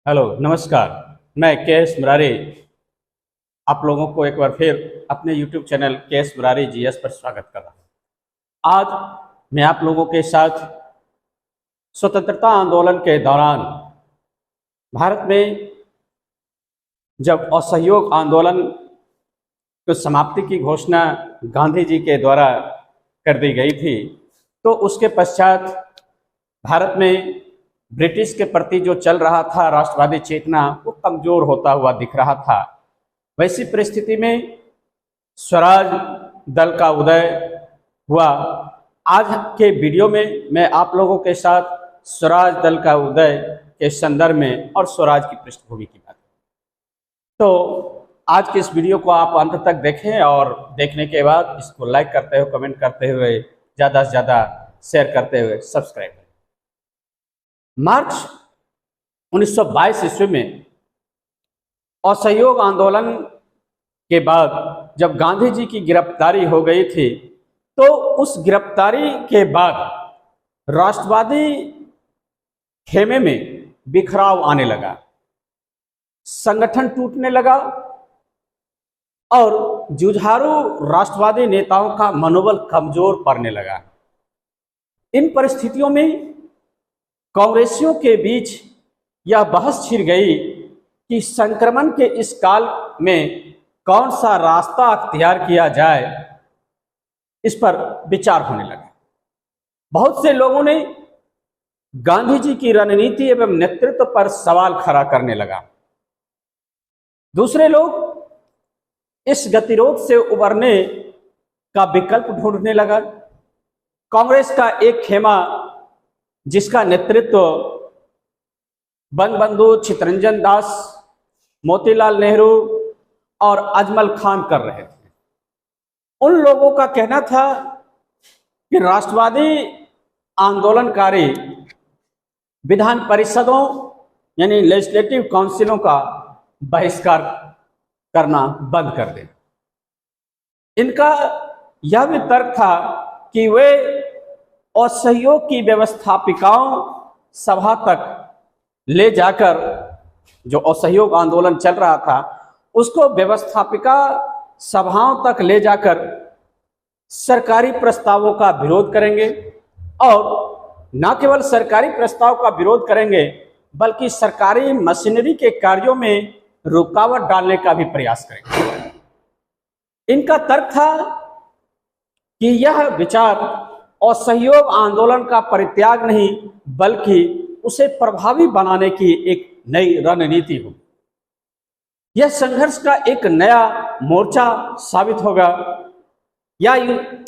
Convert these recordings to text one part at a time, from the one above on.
Hello नमस्कार। मैं के एस मुरारी आप लोगों को एक बार फिर अपने यूट्यूब चैनल के एस मुरारी जीएस पर स्वागत कर रहा हूँ। आज मैं आप लोगों के साथ स्वतंत्रता आंदोलन के दौरान भारत में जब असहयोग आंदोलन की समाप्ति की घोषणा गांधी जी के द्वारा कर दी गई थी, तो उसके पश्चात भारत में ब्रिटिश के प्रति जो चल रहा था राष्ट्रवादी चेतना, वो कमजोर होता हुआ दिख रहा था। वैसी परिस्थिति में स्वराज दल का उदय हुआ। आज के वीडियो में मैं आप लोगों के साथ स्वराज दल का उदय के संदर्भ में और स्वराज की पृष्ठभूमि की बात, तो आज के इस वीडियो को आप अंत तक देखें और देखने के बाद इसको लाइक करते हुए, कमेंट करते हुए, ज़्यादा से ज़्यादा शेयर करते हुए सब्सक्राइब करें। मार्च 1922 ईस्वी में असहयोग आंदोलन के बाद जब गांधी जी की गिरफ्तारी हो गई थी, तो उस गिरफ्तारी के बाद राष्ट्रवादी खेमे में बिखराव आने लगा, संगठन टूटने लगा और जुझारू राष्ट्रवादी नेताओं का मनोबल कमजोर पड़ने लगा। इन परिस्थितियों में कांग्रेसियों के बीच यह बहस छिड़ गई कि संक्रमण के इस काल में कौन सा रास्ता अख्तियार किया जाए, इस पर विचार होने लगा। बहुत से लोगों ने गांधी जी की रणनीति एवं नेतृत्व पर सवाल खड़ा करने लगा। दूसरे लोग इस गतिरोध से उबरने का विकल्प ढूंढने लगा। कांग्रेस का एक खेमा, जिसका नेतृत्व बंगबंधु चित्तरंजन दास, मोतीलाल नेहरू और अजमल खान कर रहे थे, उन लोगों का कहना था कि राष्ट्रवादी आंदोलनकारी विधान परिषदों यानी लेजिस्लेटिव काउंसिलों का बहिष्कार करना बंद कर दें। इनका यह भी तर्क था कि वे असहयोग की व्यवस्थापिकाओं सभा तक ले जाकर, जो असहयोग आंदोलन चल रहा था उसको व्यवस्थापिका सभाओं तक ले जाकर सरकारी प्रस्तावों का विरोध करेंगे, और न केवल सरकारी प्रस्ताव का विरोध करेंगे बल्कि सरकारी मशीनरी के कार्यों में रुकावट डालने का भी प्रयास करेंगे। इनका तर्क था कि यह विचार असहयोग आंदोलन का परित्याग नहीं बल्कि उसे प्रभावी बनाने की एक नई रणनीति हो। यह संघर्ष का एक नया मोर्चा साबित होगा, या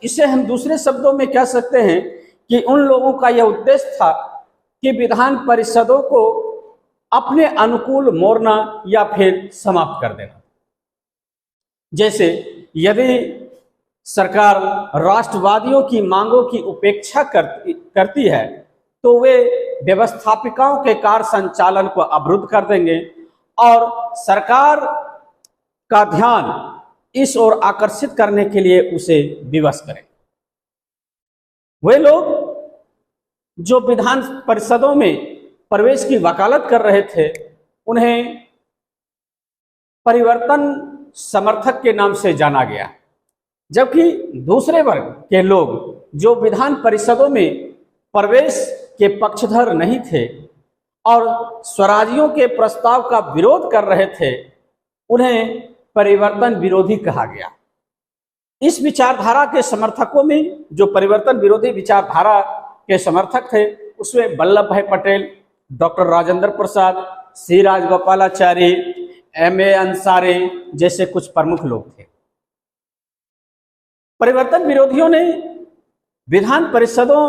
इसे हम दूसरे शब्दों में कह सकते हैं कि उन लोगों का यह उद्देश्य था कि विधान परिषदों को अपने अनुकूल मोड़ना या फिर समाप्त कर देना। जैसे यदि सरकार राष्ट्रवादियों की मांगों की उपेक्षा करती है तो वे व्यवस्थापिकाओं के कार्य संचालन को अवरुद्ध कर देंगे और सरकार का ध्यान इस ओर आकर्षित करने के लिए उसे विवश करें। वे लोग जो विधान परिषदों में प्रवेश की वकालत कर रहे थे, उन्हें परिवर्तन समर्थक के नाम से जाना गया, जबकि दूसरे वर्ग के लोग जो विधान परिषदों में प्रवेश के पक्षधर नहीं थे और स्वराजियों के प्रस्ताव का विरोध कर रहे थे, उन्हें परिवर्तन विरोधी कहा गया। इस विचारधारा के समर्थकों में, जो परिवर्तन विरोधी विचारधारा के समर्थक थे, उसमें वल्लभ भाई पटेल, डॉक्टर राजेंद्र प्रसाद, सी राजगोपालाचारी, M.A. अंसारी जैसे कुछ प्रमुख लोग थे। परिवर्तन विरोधियों ने विधान परिषदों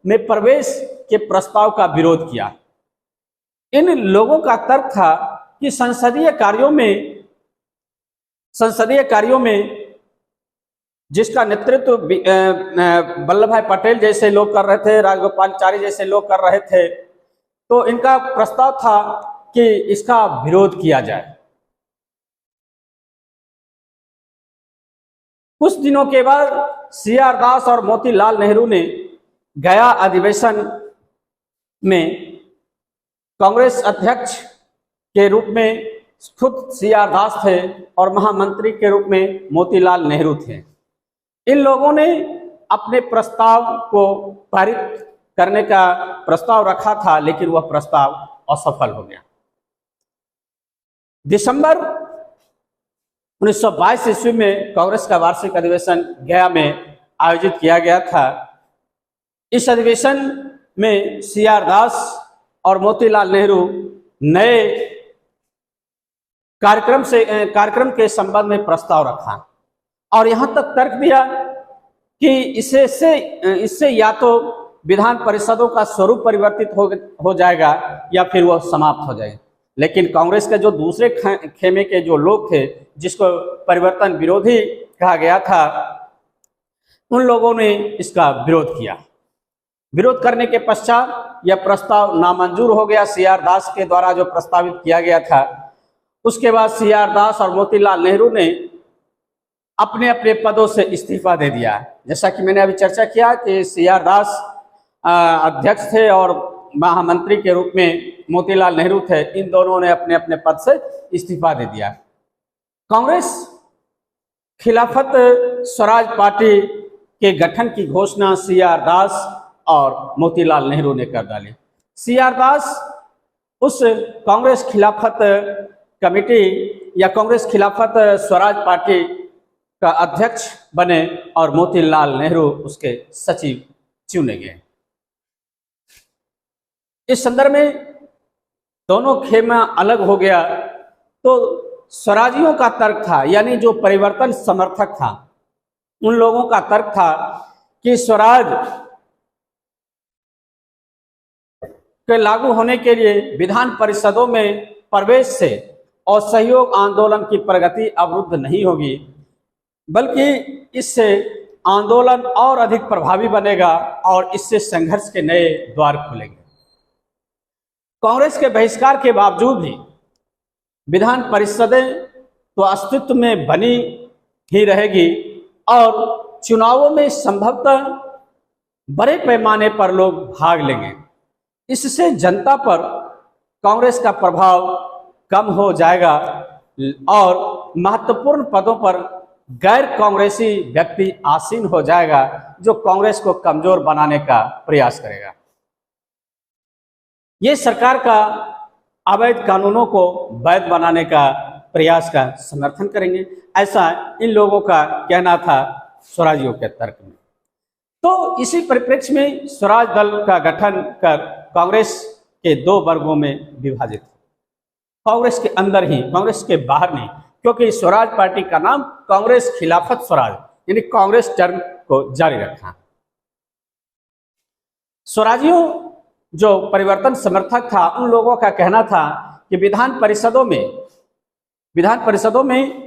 में प्रवेश के प्रस्ताव का विरोध किया। इन लोगों का तर्क था कि संसदीय कार्यों में जिसका नेतृत्व वल्लभ भाई पटेल जैसे लोग कर रहे थे, राजगोपालाचारी जैसे लोग कर रहे थे, तो इनका प्रस्ताव था कि इसका विरोध किया जाए। कुछ दिनों के बाद C.R. दास और मोतीलाल नेहरू ने गया अधिवेशन में कांग्रेस अध्यक्ष के रूप में खुद सीआर दास थे और महामंत्री के रूप में मोतीलाल नेहरू थे। इन लोगों ने अपने प्रस्ताव को पारित करने का प्रस्ताव रखा था, लेकिन वह प्रस्ताव असफल हो गया। दिसंबर 1922 ईस्वी में कांग्रेस का वार्षिक अधिवेशन गया में आयोजित किया गया था। इस अधिवेशन में सीआर दास और मोतीलाल नेहरू नए कार्यक्रम के संबंध में प्रस्ताव रखा और यहां तक तर्क दिया कि इससे या तो विधान परिषदों का स्वरूप परिवर्तित हो जाएगा या फिर वह समाप्त हो जाएगा। लेकिन कांग्रेस के जो दूसरे खेमे के जो लोग थे, जिसको परिवर्तन विरोधी कहा गया था, उन लोगों ने इसका विरोध किया। विरोध करने के पश्चात यह प्रस्ताव नामंजूर हो गया। सीआर दास के द्वारा जो प्रस्तावित किया गया था, उसके बाद सीआर दास और मोतीलाल नेहरू ने अपने अपने पदों से इस्तीफा दे दिया। जैसा कि मैंने अभी चर्चा किया कि सीआर दास अध्यक्ष थे और महामंत्री के रूप में मोतीलाल नेहरू थे। इन दोनों ने अपने अपने पद से इस्तीफा दे दिया। कांग्रेस खिलाफत स्वराज पार्टी के गठन की घोषणा सीआर दास और मोतीलाल नेहरू ने कर डाली। सीआर दास उस कांग्रेस खिलाफत कमेटी या कांग्रेस खिलाफत स्वराज पार्टी का अध्यक्ष बने और मोतीलाल नेहरू उसके सचिव चुने गए। इस संदर्भ में दोनों खेमा अलग हो गया। तो स्वराजियों का तर्क था, यानी जो परिवर्तन समर्थक था, उन लोगों का तर्क था कि स्वराज के लागू होने के लिए विधान परिषदों में प्रवेश से और सहयोग आंदोलन की प्रगति अवरुद्ध नहीं होगी, बल्कि इससे आंदोलन और अधिक प्रभावी बनेगा और इससे संघर्ष के नए द्वार खुलेंगे। कांग्रेस के बहिष्कार के बावजूद भी विधान परिषदें तो अस्तित्व में बनी ही रहेगी और चुनावों में संभवतः बड़े पैमाने पर लोग भाग लेंगे। इससे जनता पर कांग्रेस का प्रभाव कम हो जाएगा और महत्वपूर्ण पदों पर गैर कांग्रेसी व्यक्ति आसीन हो जाएगा, जो कांग्रेस को कमजोर बनाने का प्रयास करेगा। ये सरकार का अवैध कानूनों को वैध बनाने का प्रयास का समर्थन करेंगे, ऐसा इन लोगों का कहना था स्वराजियों के तर्क में। तो इसी परिप्रेक्ष्य में स्वराज दल का गठन कर कांग्रेस के दो वर्गों में विभाजित, कांग्रेस के अंदर ही, कांग्रेस के बाहर नहीं, क्योंकि स्वराज पार्टी का नाम कांग्रेस खिलाफत स्वराज यानी कांग्रेस टर्म को जारी रखा। स्वराजियों जो परिवर्तन समर्थक था, उन लोगों का कहना था कि विधान परिषदों में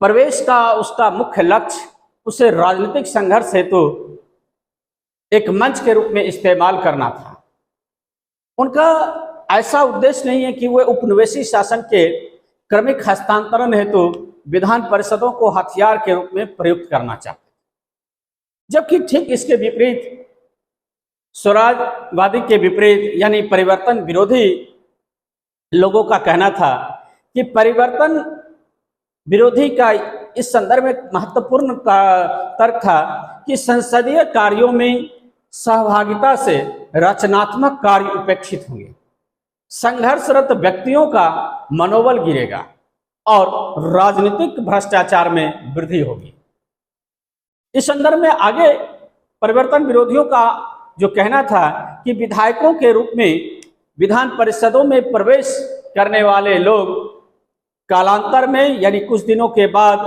प्रवेश का उसका मुख्य लक्ष्य उसे राजनीतिक संघर्ष हेतु एक मंच के रूप में इस्तेमाल करना था। उनका ऐसा उद्देश्य नहीं है कि वे उपनिवेशी शासन के क्रमिक हस्तांतरण हेतु विधान परिषदों को हथियार के रूप में प्रयुक्त करना चाहते, जबकि ठीक इसके विपरीत स्वराजवादी के विपरीत यानी परिवर्तन विरोधी लोगों का कहना था कि परिवर्तन विरोधी का इस संदर्भ में महत्वपूर्ण तर्क था कि संसदीय कार्यों में सहभागिता से रचनात्मक कार्य उपेक्षित होंगे, संघर्षरत व्यक्तियों का मनोबल गिरेगा और राजनीतिक भ्रष्टाचार में वृद्धि होगी। इस संदर्भ में आगे परिवर्तन विरोधियों का जो कहना था कि विधायकों के रूप में विधान परिषदों में प्रवेश करने वाले लोग कालांतर में यानी कुछ दिनों के बाद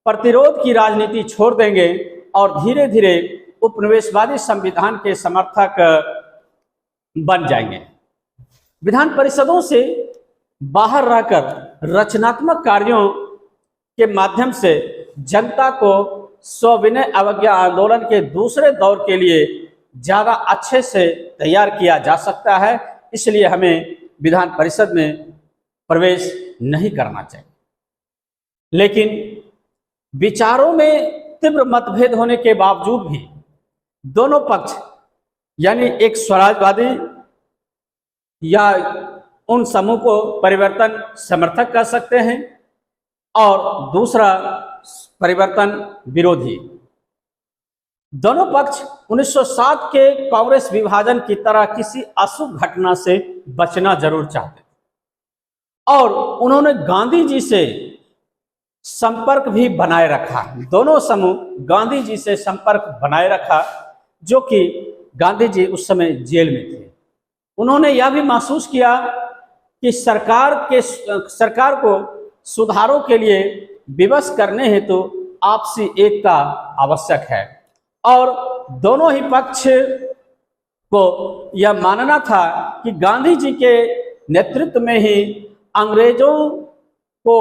प्रतिरोध की राजनीति छोड़ देंगे और धीरे धीरे उपनिवेशवादी संविधान के समर्थक बन जाएंगे। विधान परिषदों से बाहर रहकर रचनात्मक कार्यों के माध्यम से जनता को सविनय अवज्ञा आंदोलन के दूसरे दौर के लिए ज्यादा अच्छे से तैयार किया जा सकता है। इसलिए हमें विधान परिषद में प्रवेश नहीं करना चाहिए। लेकिन विचारों में तीव्र मतभेद होने के बावजूद भी दोनों पक्ष यानी एक स्वराजवादी या उन समूह को परिवर्तन समर्थक कह सकते हैं और दूसरा परिवर्तन विरोधी। दोनों पक्ष 1907 के कांग्रेस विभाजन की तरह किसी अशुभ घटना से बचना जरूर चाहते और उन्होंने गांधी जी से संपर्क भी बनाए रखा। दोनों समूह गांधी जी से संपर्क बनाए रखा, जो कि गांधी जी उस समय जेल में थे। उन्होंने यह भी महसूस किया कि सरकार को सुधारों के लिए विवश करने हेतु आपसी एकता आवश्यक है और दोनों ही पक्ष को यह मानना था कि गांधी जी के नेतृत्व में ही अंग्रेजों को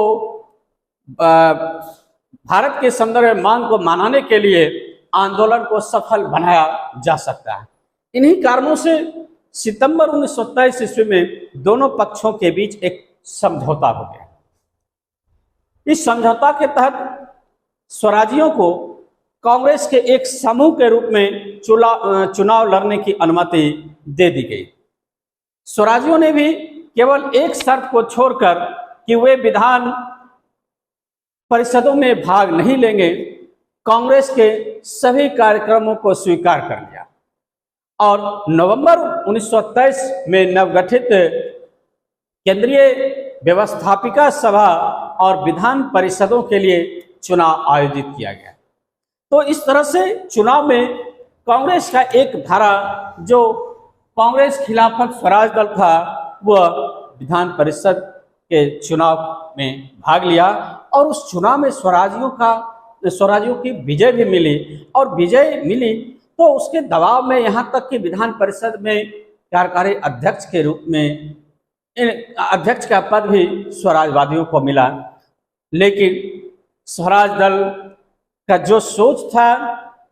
भारत के सौंदर्य मांग को मनाने के लिए आंदोलन को सफल बनाया जा सकता है। इन्हीं कारणों से सितंबर 1927 ईस्वी में दोनों पक्षों के बीच एक समझौता हो गया। इस समझौता के तहत स्वराजियों को कांग्रेस के एक समूह के रूप में चुनाव लड़ने की अनुमति दे दी गई। स्वराजियों ने भी केवल एक शर्त को छोड़कर कि वे विधान परिषदों में भाग नहीं लेंगे, कांग्रेस के सभी कार्यक्रमों को स्वीकार कर लिया और नवंबर 1923 में नवगठित केंद्रीय व्यवस्थापिका सभा और विधान परिषदों के लिए चुनाव आयोजित किया गया। तो इस तरह से चुनाव में कांग्रेस का एक धारा, जो कांग्रेस खिलाफत स्वराज दल था, वह विधान परिषद के चुनाव में भाग लिया और उस चुनाव में स्वराजियों की विजय भी मिली और विजय मिली तो उसके दबाव में यहाँ तक कि विधान परिषद में कार्यकारी अध्यक्ष के रूप में अध्यक्ष का पद भी स्वराजवादियों को मिला। लेकिन स्वराज दल का जो सोच था,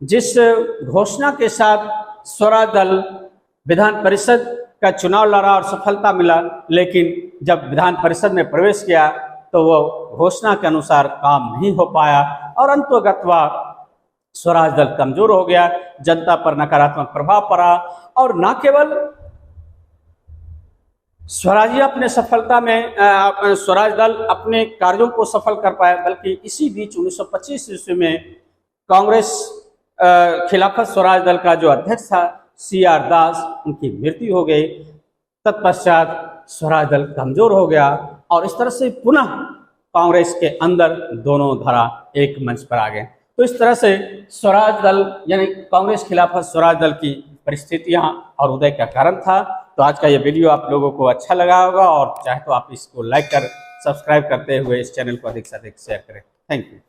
जिस घोषणा के साथ स्वराज दल विधान परिषद का चुनाव लड़ा और सफलता मिला, लेकिन जब विधान परिषद में प्रवेश किया तो वो घोषणा के अनुसार काम नहीं हो पाया और अंततः स्वराज दल कमजोर हो गया, जनता पर नकारात्मक प्रभाव पड़ा और न केवल स्वराज दल अपने कार्यों को सफल कर पाया, बल्कि इसी बीच 1925 ईस्वी में कांग्रेस खिलाफत स्वराज दल का जो अध्यक्ष था CR दास, उनकी मृत्यु हो गई। तत्पश्चात स्वराज दल कमजोर हो गया और इस तरह से पुनः कांग्रेस के अंदर दोनों धारा एक मंच पर आ गए। तो इस तरह से स्वराज दल यानी कांग्रेस खिलाफत स्वराज दल की परिस्थितियां और उदय का कारण था। तो आज का ये वीडियो आप लोगों को अच्छा लगा होगा और चाहे तो आप इसको लाइक कर सब्सक्राइब करते हुए इस चैनल को अधिक से अधिक शेयर करें। Thank you.